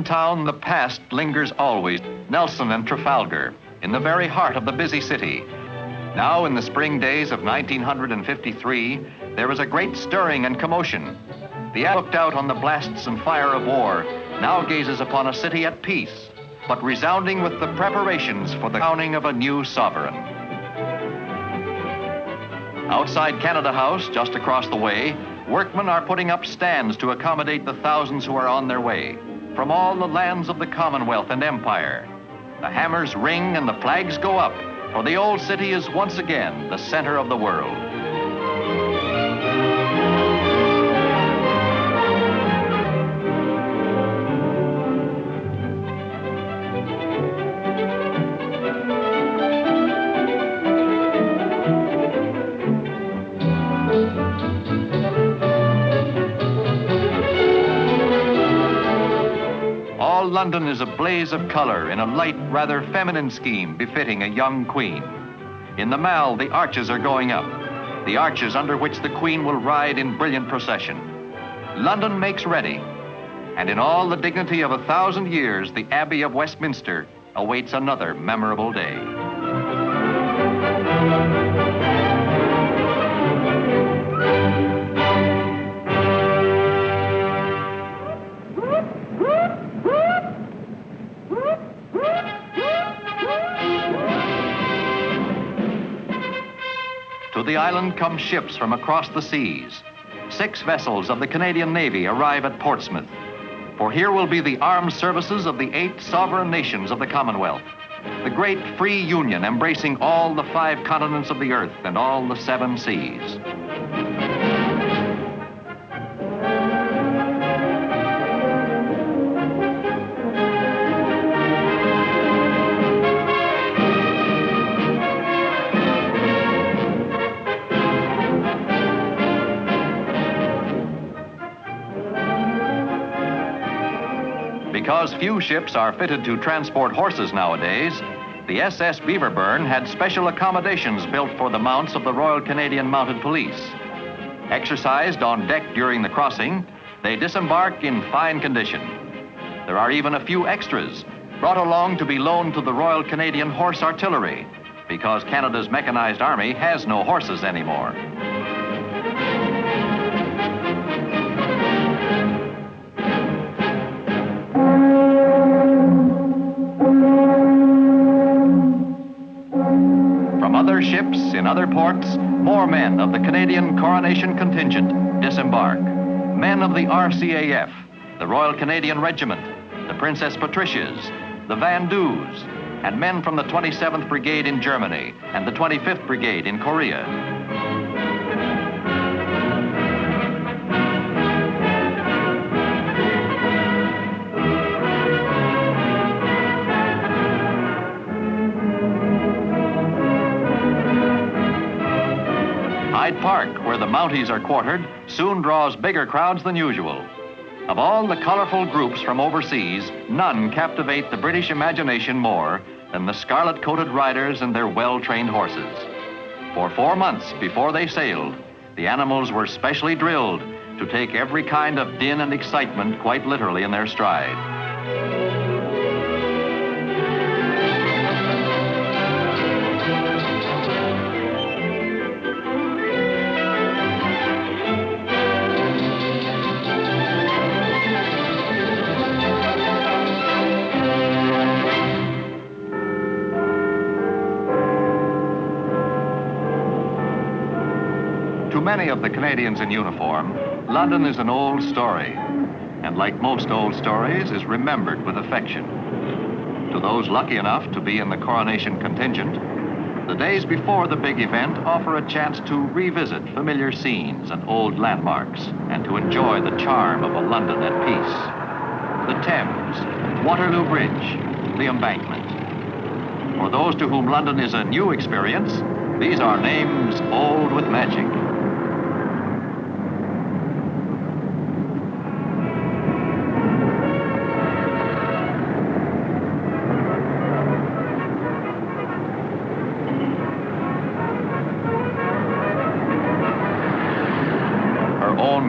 town, the past lingers always. Nelson and Trafalgar, in the very heart of the busy city. Now, in the spring days of 1953, there is a great stirring and commotion. The Abbey, looked out on the blasts and fire of war, now gazes upon a city at peace, but resounding with the preparations for the crowning of a new sovereign. Outside Canada House, just across the way, workmen are putting up stands to accommodate the thousands who are on their way from all the lands of the Commonwealth and Empire. The hammers ring and the flags go up, for the old city is once again the center of the world. London is a blaze of color in a light, rather feminine scheme befitting a young queen. In the Mall, the arches are going up, the arches under which the queen will ride in brilliant procession. London makes ready, and in all the dignity of 1,000 years, the Abbey of Westminster awaits another memorable day. To the island come ships from across the seas. 6 vessels of the Canadian Navy arrive at Portsmouth, for here will be the armed services of the 8 sovereign nations of the Commonwealth, the great free union embracing all the 5 continents of the earth and all the 7 seas. Because few ships are fitted to transport horses nowadays, the SS Beaverburn had special accommodations built for the mounts of the Royal Canadian Mounted Police. Exercised on deck during the crossing, they disembark in fine condition. There are even a few extras brought along to be loaned to the Royal Canadian Horse Artillery, because Canada's mechanized army has no horses anymore. Other ships in other ports, more men of the Canadian Coronation contingent disembark. Men of the RCAF, the Royal Canadian Regiment, the Princess Patricias, the Vandus, and men from the 27th Brigade in Germany and the 25th Brigade in Korea. Hyde Park, where the Mounties are quartered, soon draws bigger crowds than usual. Of all the colorful groups from overseas, none captivate the British imagination more than the scarlet-coated riders and their well-trained horses. For 4 months before they sailed, the animals were specially drilled to take every kind of din and excitement quite literally in their stride. To many of the Canadians in uniform, London is an old story, and like most old stories, is remembered with affection. To those lucky enough to be in the coronation contingent, the days before the big event offer a chance to revisit familiar scenes and old landmarks, and to enjoy the charm of a London at peace. The Thames, Waterloo Bridge, the Embankment. For those to whom London is a new experience, these are names old with magic.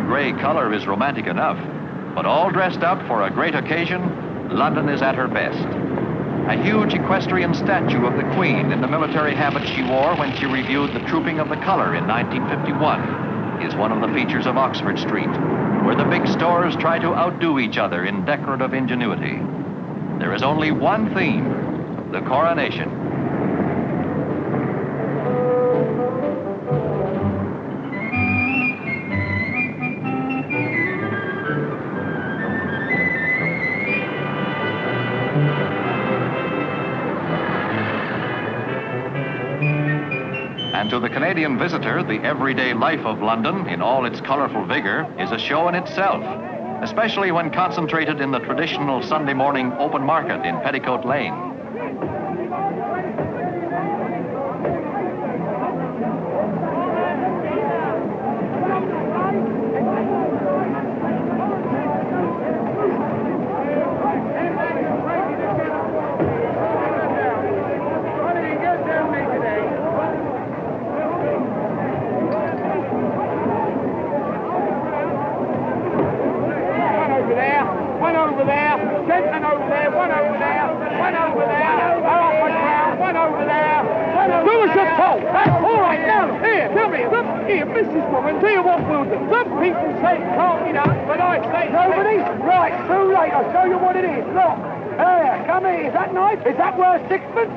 Gray color is romantic enough, but all dressed up for a great occasion, London is at her best. A huge equestrian statue of the Queen in the military habit she wore when she reviewed the Trooping of the Colour in 1951 is one of the features of Oxford Street, where the big stores try to outdo each other in decorative ingenuity. There is only one theme, the coronation. And to the Canadian visitor, the everyday life of London, in all its colorful vigor, is a show in itself, especially when concentrated in the traditional Sunday morning open market in Petticoat Lane. Is that worth sixpence?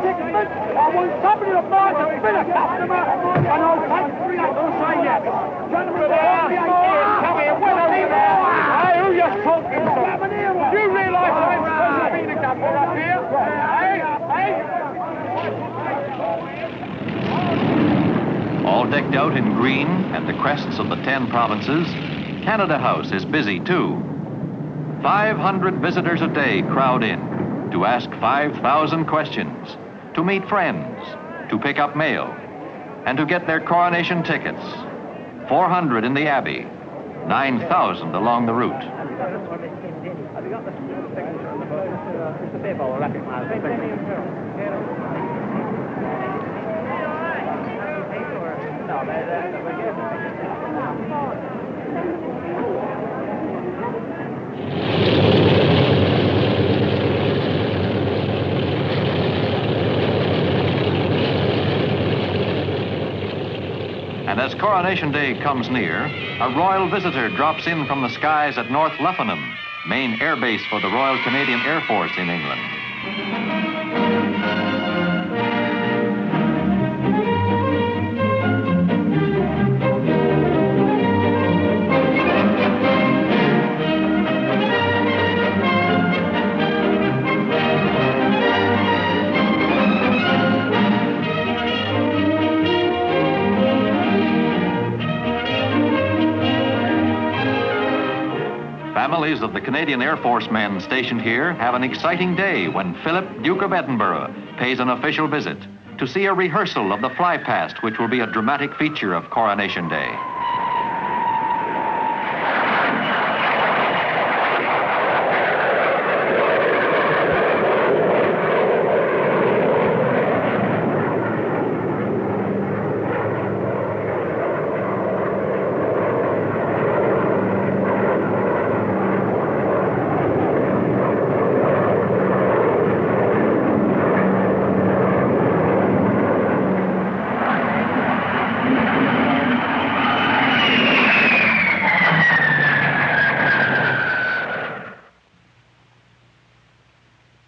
Sixpence? I want somebody to buy to spin a customer, and I'll take 3 I'll say yes. Gentlemen, come here, well over there. Hey, who you talking to? Do you realise I'm supposed to be the governor up here? Hey? All decked out in green and the crests of the 10 provinces, Canada House is busy too. 500 visitors a day crowd in to ask 5,000 questions, to meet friends, to pick up mail, and to get their coronation tickets. 400 in the Abbey, 9,000 along the route. And as Coronation Day comes near, a royal visitor drops in from the skies at North Luffenham, main air base for the Royal Canadian Air Force in England. Families of the Canadian Air Force men stationed here have an exciting day when Philip, Duke of Edinburgh, pays an official visit to see a rehearsal of the fly past, which will be a dramatic feature of Coronation Day.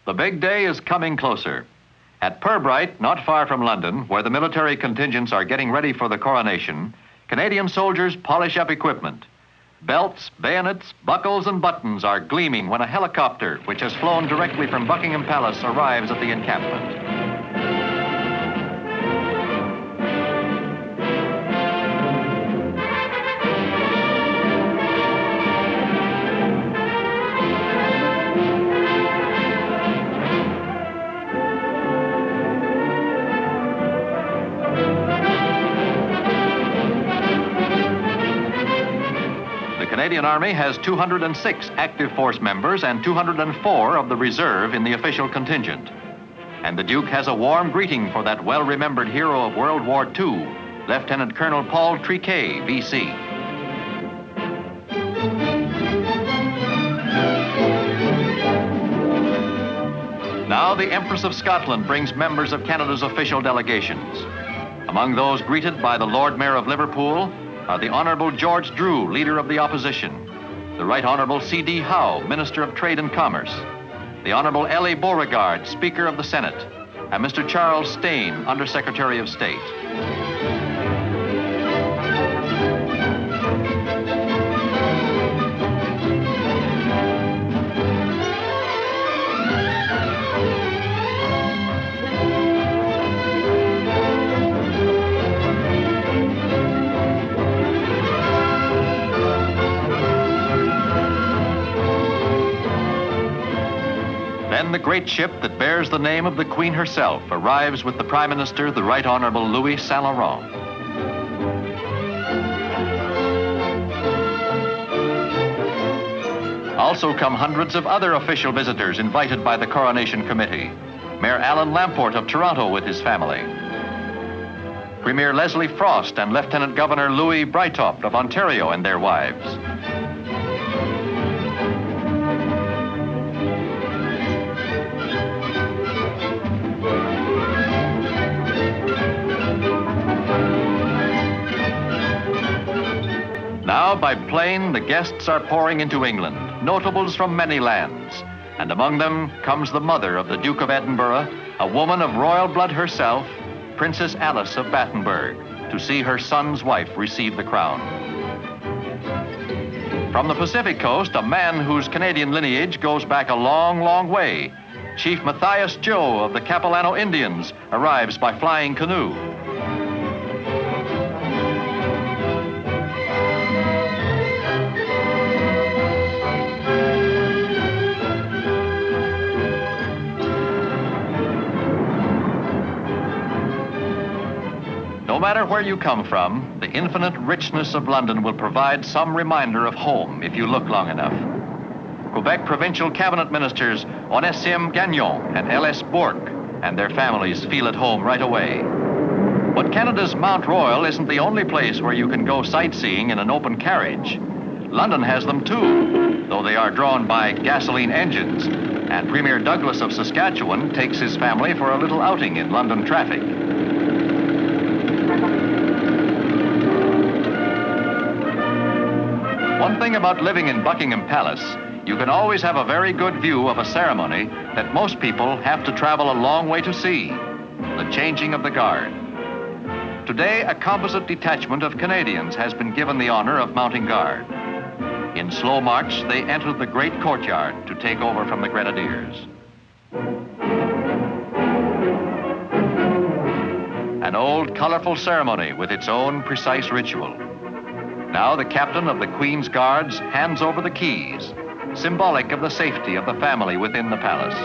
The big day is coming closer. At Purbright, not far from London, where the military contingents are getting ready for the coronation, Canadian soldiers polish up equipment. Belts, bayonets, buckles, and buttons are gleaming when a helicopter, which has flown directly from Buckingham Palace, arrives at the encampment. The Canadian Army has 206 active force members and 204 of the reserve in the official contingent. And the Duke has a warm greeting for that well-remembered hero of World War II, Lieutenant Colonel Paul Triquet, VC. Now the Empress of Scotland brings members of Canada's official delegations. Among those greeted by the Lord Mayor of Liverpool are the Honourable George Drew, Leader of the Opposition, the Right Honourable C.D. Howe, Minister of Trade and Commerce, the Honourable L.A. Beauregard, Speaker of the Senate, and Mr. Charles Stain, Under Secretary of State. Then the great ship that bears the name of the Queen herself arrives with the Prime Minister, the Right Honourable Louis Saint Laurent. Also come hundreds of other official visitors invited by the Coronation Committee. Mayor Alan Lamport of Toronto with his family, Premier Leslie Frost and Lieutenant Governor Louis Breithaupt of Ontario and their wives. Now, by plane, the guests are pouring into England, notables from many lands. And among them comes the mother of the Duke of Edinburgh, a woman of royal blood herself, Princess Alice of Battenberg, to see her son's wife receive the crown. From the Pacific coast, a man whose Canadian lineage goes back a long, long way, Chief Matthias Joe of the Capilano Indians, arrives by flying canoe. No matter where you come from, the infinite richness of London will provide some reminder of home if you look long enough. Quebec provincial cabinet ministers Onésime Gagnon and L.S. Bourque and their families feel at home right away. But Canada's Mount Royal isn't the only place where you can go sightseeing in an open carriage. London has them too, though they are drawn by gasoline engines, and Premier Douglas of Saskatchewan takes his family for a little outing in London traffic. One thing about living in Buckingham Palace, you can always have a very good view of a ceremony that most people have to travel a long way to see, the changing of the guard. Today, a composite detachment of Canadians has been given the honor of mounting guard. In slow march, they enter the great courtyard to take over from the Grenadiers. An old, colorful ceremony with its own precise ritual. Now the captain of the Queen's Guards hands over the keys, symbolic of the safety of the family within the palace.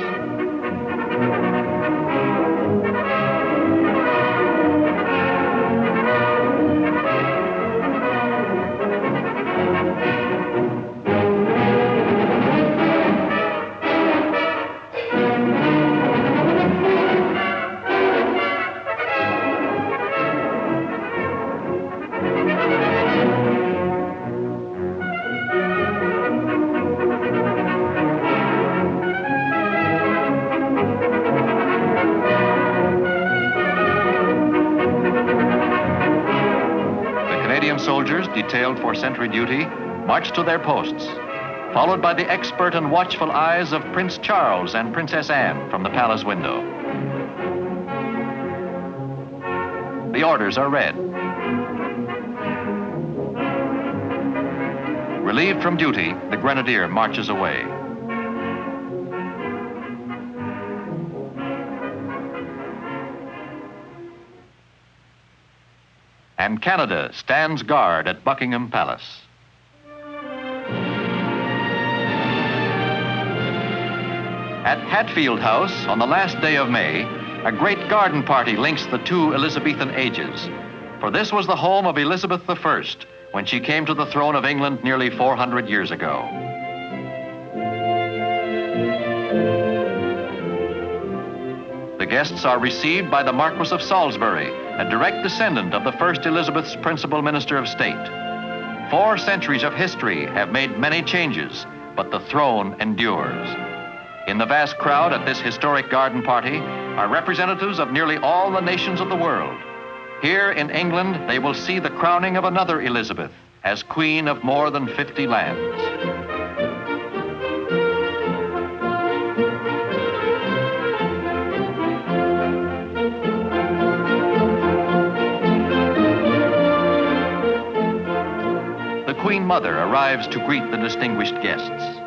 Soldiers detailed for sentry duty march to their posts, followed by the expert and watchful eyes of Prince Charles and Princess Anne from the palace window. The orders are read. Relieved from duty, the grenadier marches away. And Canada stands guard at Buckingham Palace. At Hatfield House, on the last day of May, a great garden party links the two Elizabethan ages. For this was the home of Elizabeth I, when she came to the throne of England nearly 400 years ago. The guests are received by the Marquis of Salisbury, a direct descendant of the first Elizabeth's principal minister of state. 4 centuries of history have made many changes, but the throne endures. In the vast crowd at this historic garden party are representatives of nearly all the nations of the world. Here in England, they will see the crowning of another Elizabeth as queen of more than 50 lands. The Queen Mother arrives to greet the distinguished guests.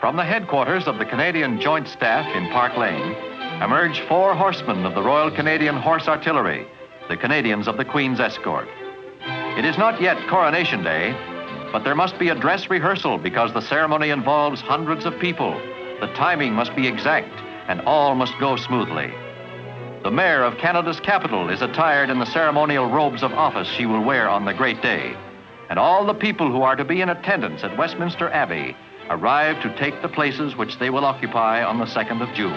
From the headquarters of the Canadian Joint Staff in Park Lane emerge 4 horsemen of the Royal Canadian Horse Artillery, the Canadians of the Queen's Escort. It is not yet Coronation Day, but there must be a dress rehearsal because the ceremony involves hundreds of people. The timing must be exact and all must go smoothly. The Mayor of Canada's capital is attired in the ceremonial robes of office she will wear on the great day. And all the people who are to be in attendance at Westminster Abbey arrive to take the places which they will occupy on the 2nd of June.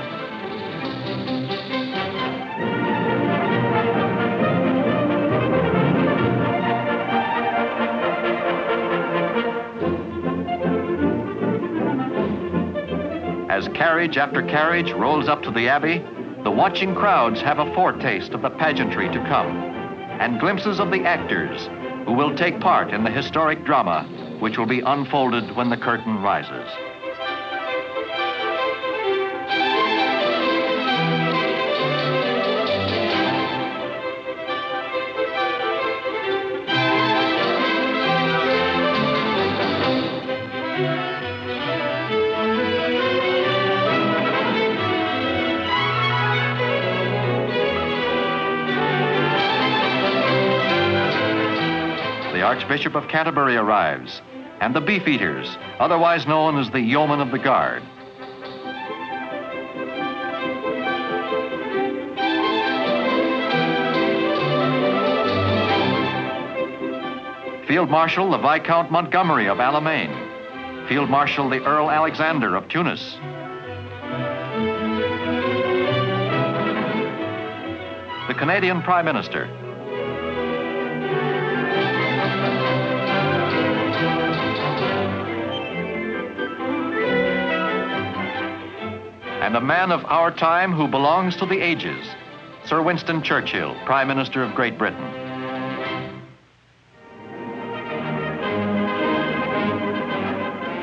As carriage after carriage rolls up to the Abbey, the watching crowds have a foretaste of the pageantry to come and glimpses of the actors who will take part in the historic drama which will be unfolded when the curtain rises. The Archbishop of Canterbury arrives, and the Beefeaters, otherwise known as the Yeomen of the Guard. Field Marshal the Viscount Montgomery of Alamein, Field Marshal the Earl Alexander of Tunis, the Canadian Prime Minister, and a man of our time who belongs to the ages, Sir Winston Churchill, Prime Minister of Great Britain.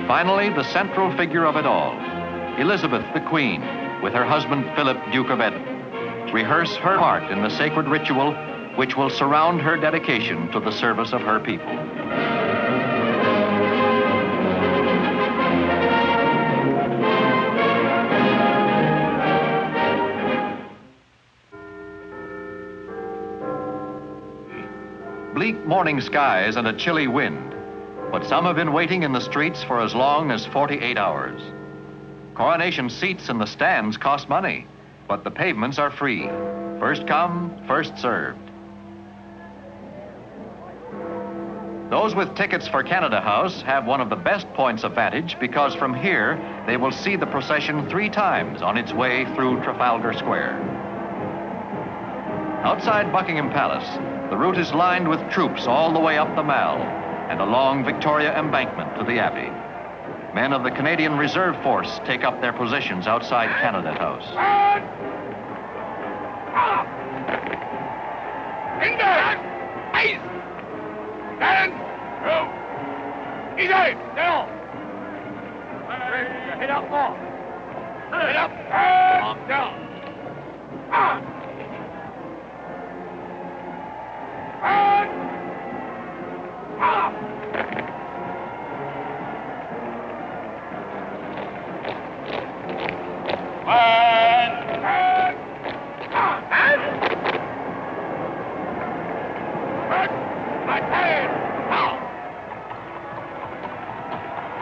Finally, the central figure of it all, Elizabeth the Queen, with her husband Philip, Duke of Edinburgh, rehearse her part in the sacred ritual which will surround her dedication to the service of her people. Bleak morning skies and a chilly wind, but some have been waiting in the streets for as long as 48 hours. Coronation seats in the stands cost money, but the pavements are free. First come, first served. Those with tickets for Canada House have one of the best points of vantage because from here they will see the procession 3 times on its way through Trafalgar Square. Outside Buckingham Palace, the route is lined with troops all the way up the Mall and along Victoria Embankment to the Abbey. Men of the Canadian Reserve Force take up their positions outside Canada House. Easy! Down! Head up more! Head up! Down!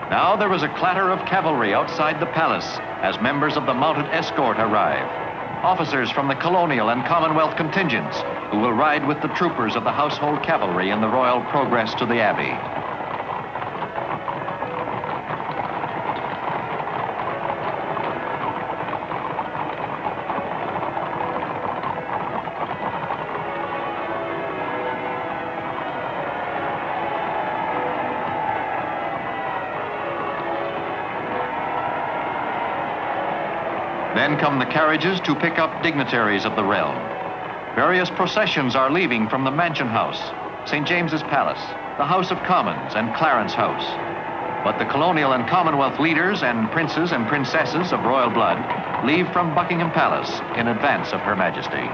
Now there is a clatter of cavalry outside the palace as members of the mounted escort arrive. Officers from the colonial and Commonwealth contingents who will ride with the troopers of the household cavalry in the royal progress to the Abbey. Then come the carriages to pick up dignitaries of the realm. Various processions are leaving from the Mansion House, St. James's Palace, the House of Commons, and Clarence House. But the colonial and Commonwealth leaders and princes and princesses of royal blood leave from Buckingham Palace in advance of Her Majesty.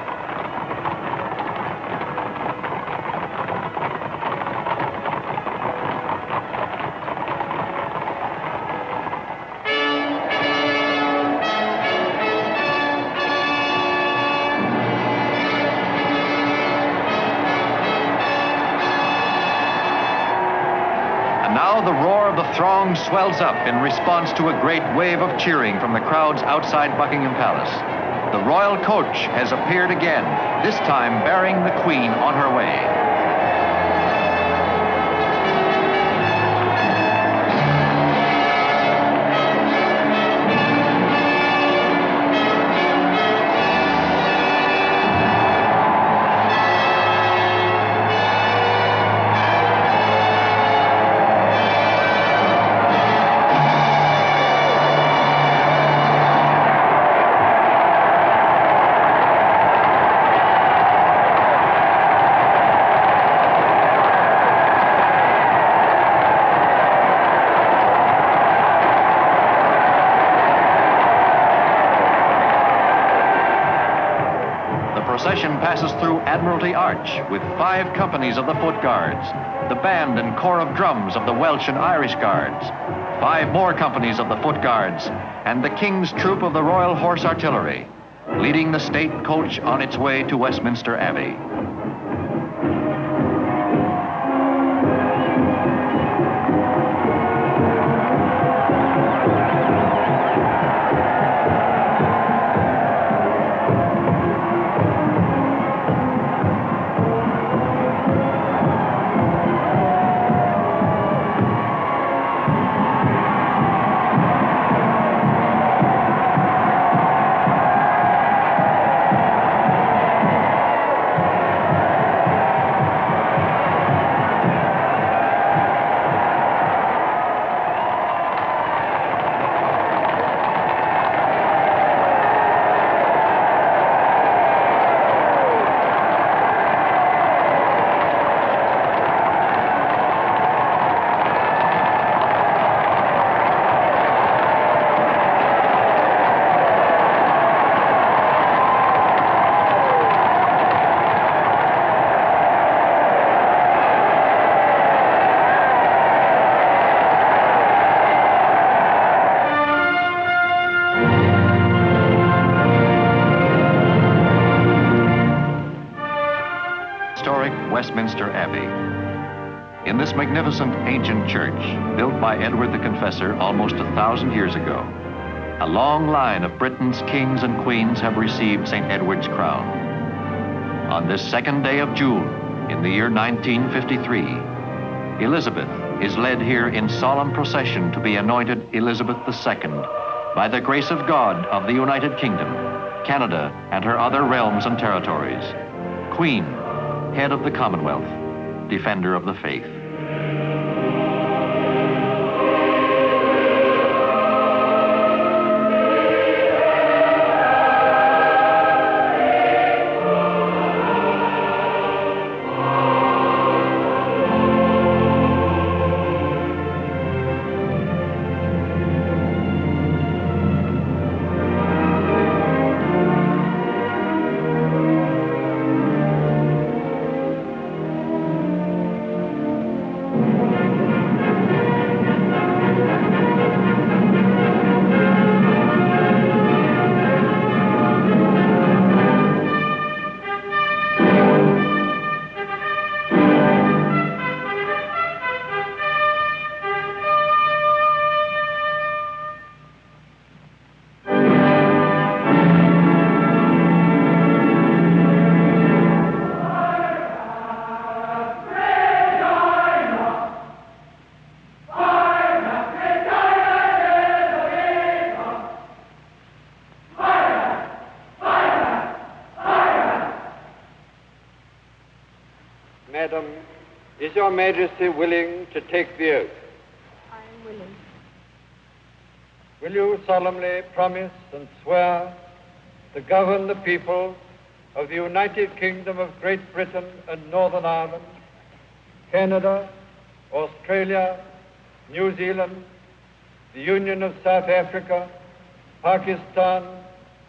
Now the roar of the throng swells up in response to a great wave of cheering from the crowds outside Buckingham Palace. The royal coach has appeared again, this time bearing the Queen on her way. The procession passes through Admiralty Arch with 5 companies of the Foot Guards, the band and corps of drums of the Welsh and Irish Guards, 5 more companies of the Foot Guards, and the King's Troop of the Royal Horse Artillery, leading the state coach on its way to Westminster Abbey. Westminster Abbey. In this magnificent ancient church, built by Edward the Confessor almost 1,000 years ago, a long line of Britain's kings and queens have received St. Edward's crown. On this 2nd day of June, in the year 1953, Elizabeth is led here in solemn procession to be anointed Elizabeth II by the grace of God of the United Kingdom, Canada, and her other realms and territories. Queen, head of the Commonwealth, defender of the faith. Majesty willing to take the oath? I am willing. Will you solemnly promise and swear to govern the people of the United Kingdom of Great Britain and Northern Ireland, Canada, Australia, New Zealand, the Union of South Africa, Pakistan,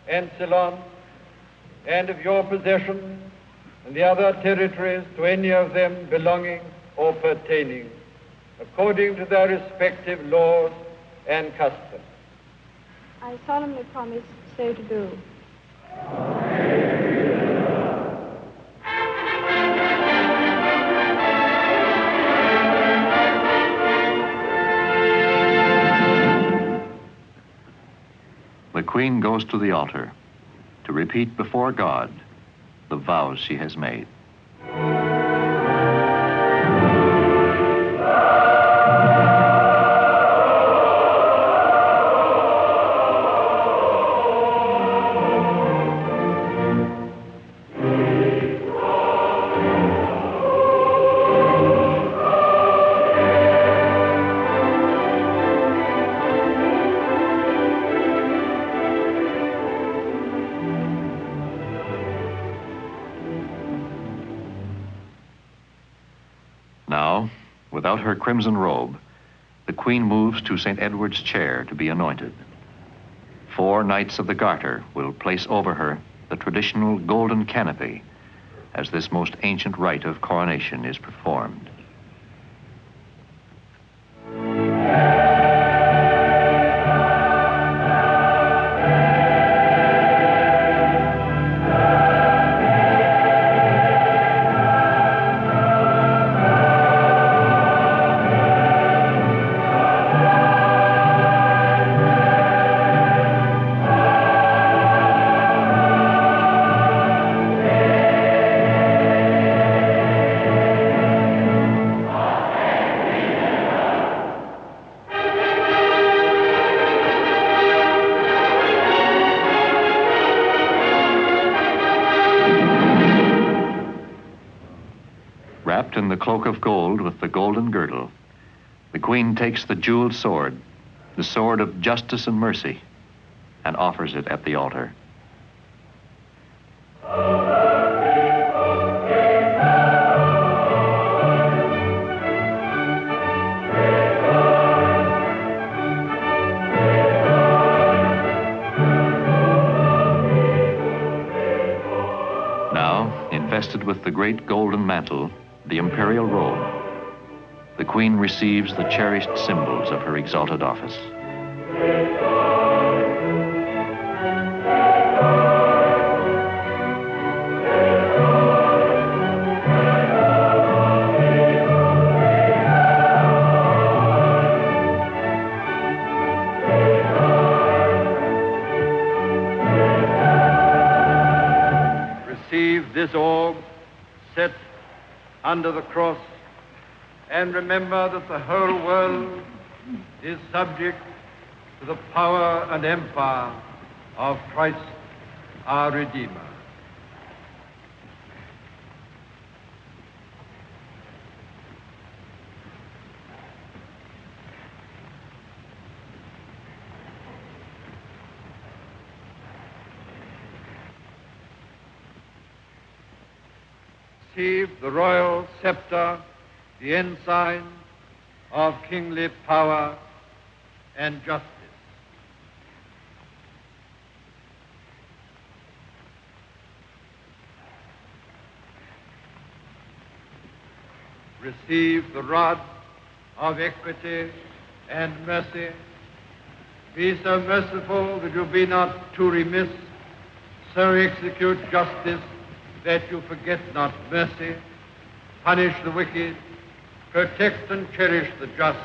and Ceylon, and of your possessions and the other territories to any of them belonging or pertaining, according to their respective laws and customs? I solemnly promise so to do. The Queen goes to the altar to repeat before God the vows she has made. Now, without her crimson robe, the Queen moves to St. Edward's chair to be anointed. 4 Knights of the Garter will place over her the traditional golden canopy as this most ancient rite of coronation is performed. Wrapped in the cloak of gold with the golden girdle, the Queen takes the jeweled sword, the sword of justice and mercy, and offers it at the altar. Now, invested with the great golden mantle, the imperial robe, the Queen receives the cherished symbols of her exalted office. Receive this orb set under the cross, and remember that the whole world is subject to the power and empire of Christ our Redeemer. Receive the royal scepter, the ensign of kingly power and justice. Receive the rod of equity and mercy. Be so merciful that you be not too remiss, so execute justice that you forget not mercy, punish the wicked, protect and cherish the just.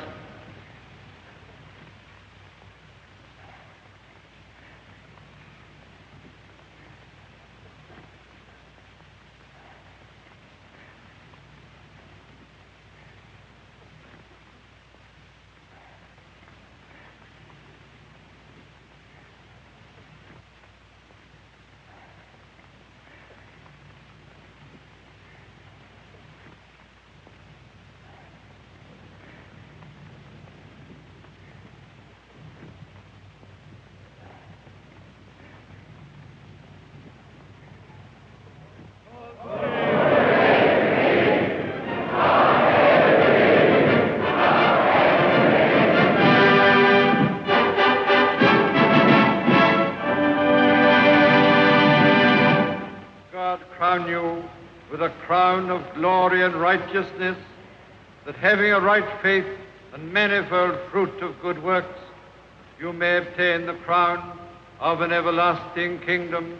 crown of glory and righteousness, that having a right faith and manifold fruit of good works, you may obtain the crown of an everlasting kingdom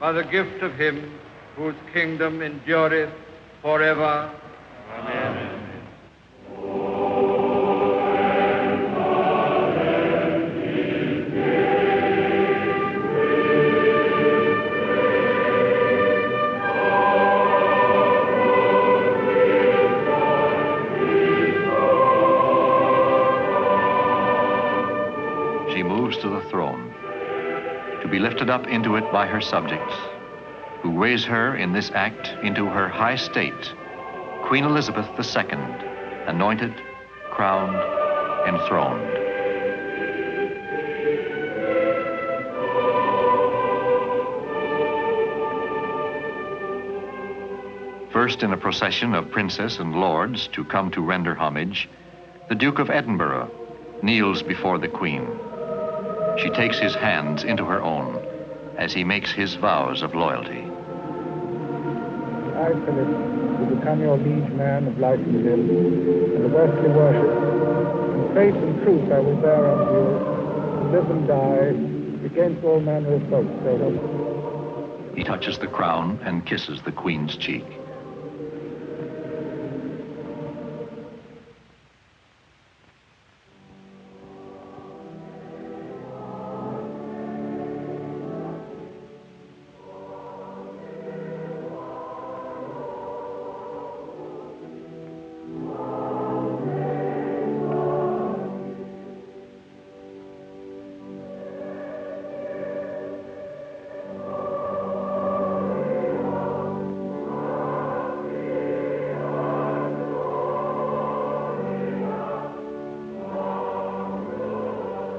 by the gift of him whose kingdom endureth forever. Amen. She moves to the throne, to be lifted up into it by her subjects, who raise her in this act into her high state, Queen Elizabeth II, anointed, crowned, enthroned. First in a procession of princes and lords to come to render homage, the Duke of Edinburgh kneels before the Queen. She takes his hands into her own as he makes his vows of loyalty. I, Philip, will become your liege man of life and limb, and of earthly worship. In faith and truth I will bear unto you, and live and die against all manner of folk, so help me. He touches the crown and kisses the Queen's cheek.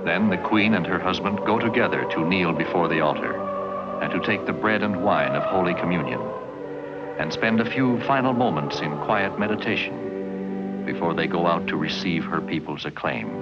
Then the Queen and her husband go together to kneel before the altar and to take the bread and wine of Holy Communion and spend a few final moments in quiet meditation before they go out to receive her people's acclaim.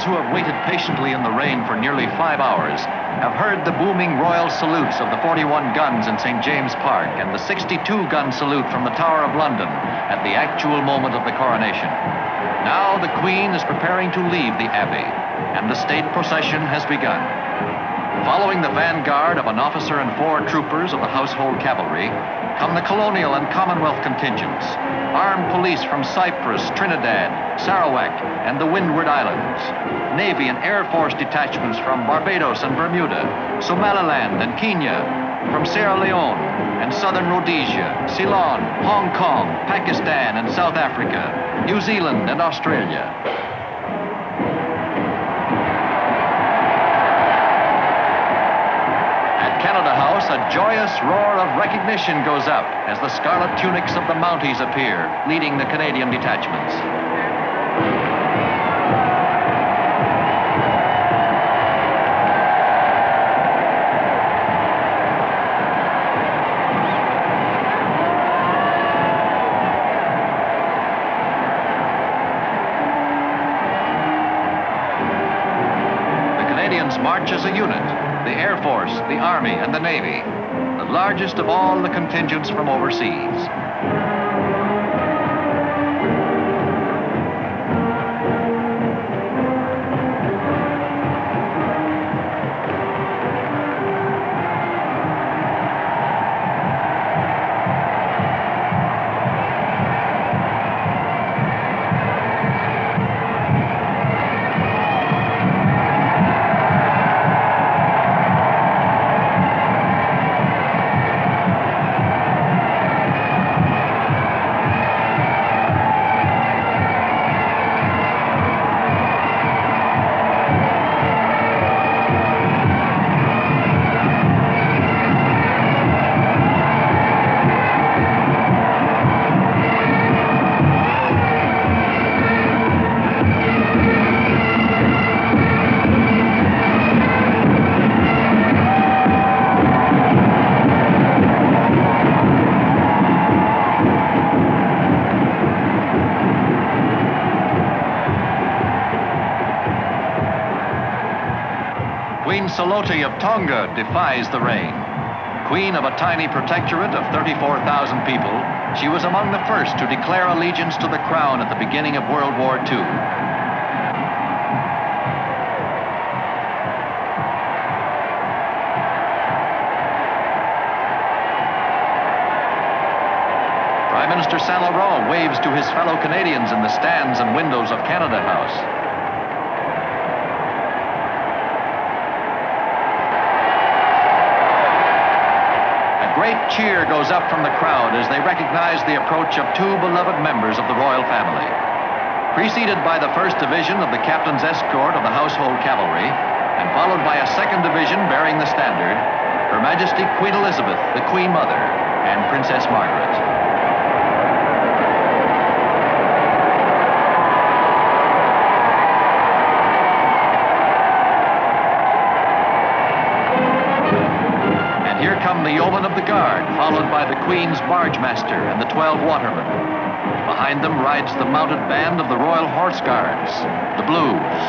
Who have waited patiently in the rain for nearly 5 hours have heard the booming royal salutes of the 41 guns in St. James Park and the 62-gun salute from the Tower of London at the actual moment of the coronation. Now the Queen is preparing to leave the Abbey, and the state procession has begun. Following the vanguard of an officer and 4 troopers of the household cavalry come the colonial and Commonwealth contingents, armed police from Cyprus, Trinidad, Sarawak, and the Windward Islands, Navy and Air Force detachments from Barbados and Bermuda, Somaliland and Kenya, from Sierra Leone and Southern Rhodesia, Ceylon, Hong Kong, Pakistan and South Africa, New Zealand and Australia. Canada House, a joyous roar of recognition goes up as the scarlet tunics of the Mounties appear, leading the Canadian detachments. The Canadians march as a unit. The Air Force, the Army, and the Navy, the largest of all the contingents from overseas. devotee of Tonga defies the rain. Queen of a tiny protectorate of 34,000 people, she was among the first to declare allegiance to the crown at the beginning of World War II. Prime Minister Saint Laurent waves to his fellow Canadians in the stands and windows of Canada House. A great cheer goes up from the crowd as they recognize the approach of two beloved members of the royal family. Preceded by the 1st Division of the Captain's Escort of the Household Cavalry, and followed by a 2nd Division bearing the standard, Her Majesty Queen Elizabeth, the Queen Mother, and Princess Margaret. Here come the yeomen of the guard, followed by the Queen's barge master and the 12 watermen. Behind them rides the mounted band of the Royal Horse Guards, the Blues.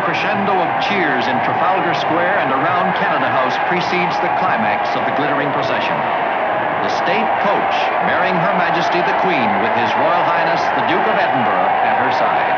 Crescendo of cheers in Trafalgar Square and around Canada House precedes the climax of the glittering procession. The state coach bearing Her Majesty the Queen with His Royal Highness the Duke of Edinburgh at her side.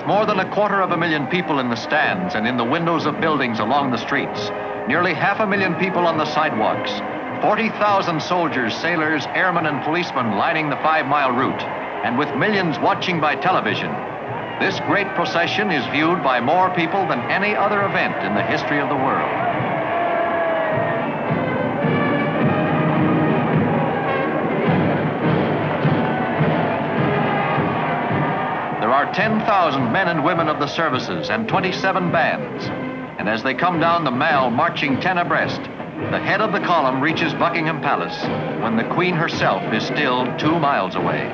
More than 250,000 people in the stands and in the windows of buildings along the streets. Nearly 500,000 people on the sidewalks. 40,000 soldiers, sailors, airmen, and policemen lining the 5-mile route. And with millions watching by television, this great procession is viewed by more people than any other event in the history of the world. There are 10,000 men and women of the services and 27 bands. And as they come down the Mall marching 10 abreast, the head of the column reaches Buckingham Palace when the Queen herself is still 2 miles away.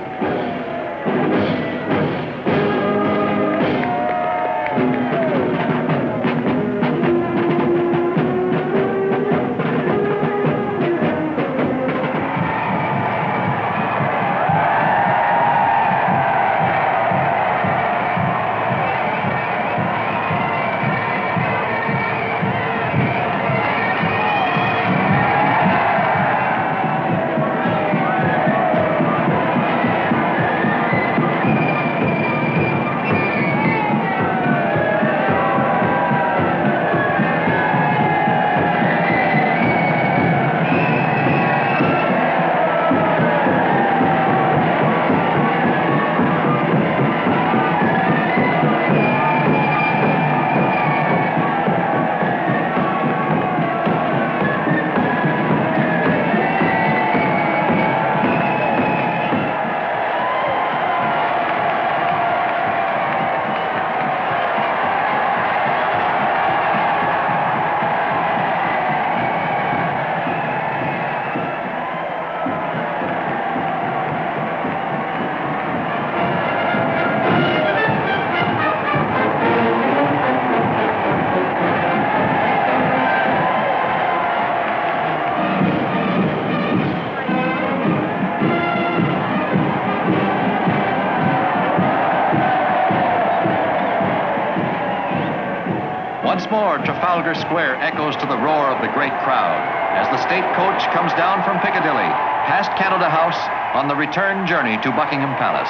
more Trafalgar Square echoes to the roar of the great crowd as the state coach comes down from Piccadilly, past Canada House, on the return journey to Buckingham Palace.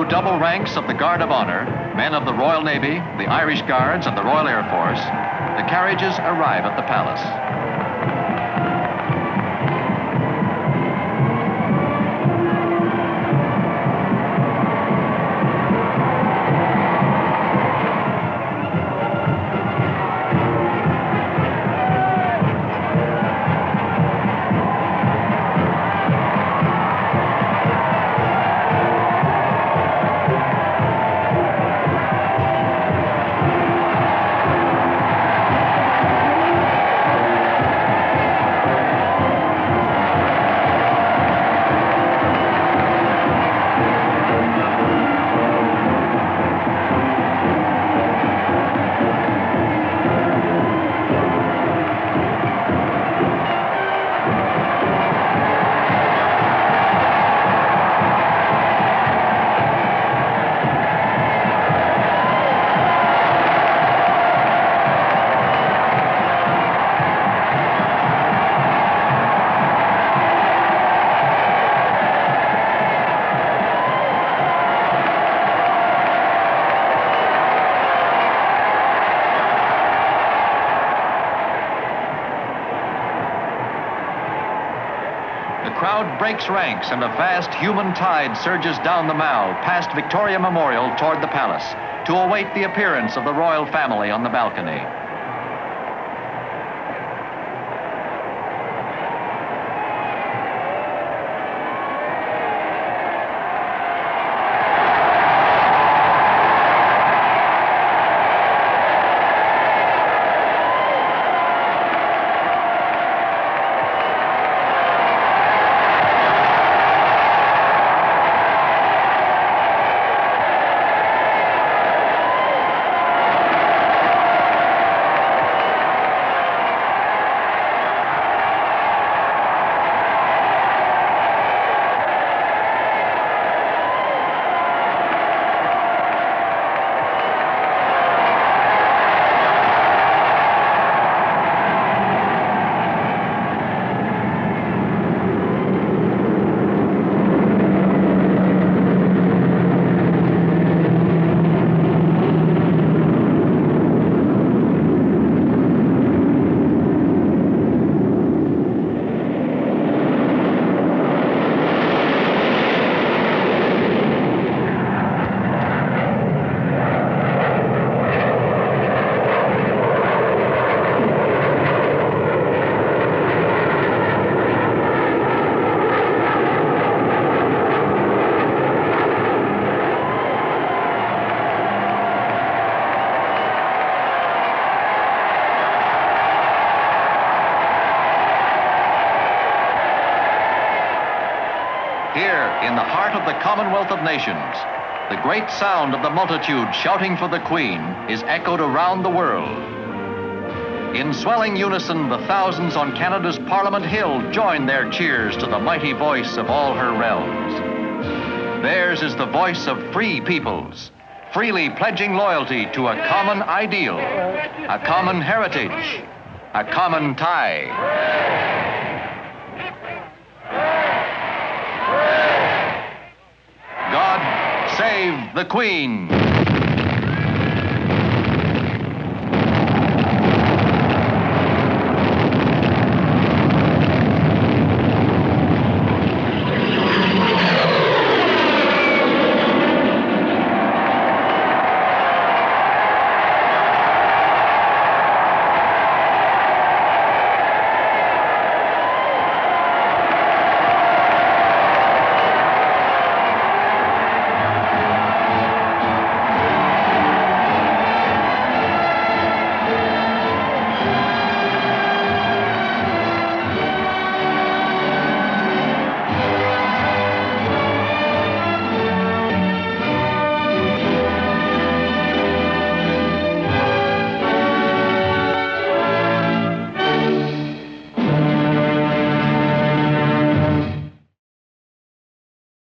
Double ranks of the Guard of Honor, men of the Royal Navy, the Irish Guards, and the Royal Air Force, the carriages arrive at the palace. The crowd breaks ranks and a vast human tide surges down the Mall past Victoria Memorial toward the palace to await the appearance of the royal family on the balcony. Here, in the heart of the Commonwealth of Nations, the great sound of the multitude shouting for the Queen is echoed around the world. In swelling unison, the thousands on Canada's Parliament Hill join their cheers to the mighty voice of all her realms. Theirs is the voice of free peoples, freely pledging loyalty to a common ideal, a common heritage, a common tie. God Save the Queen.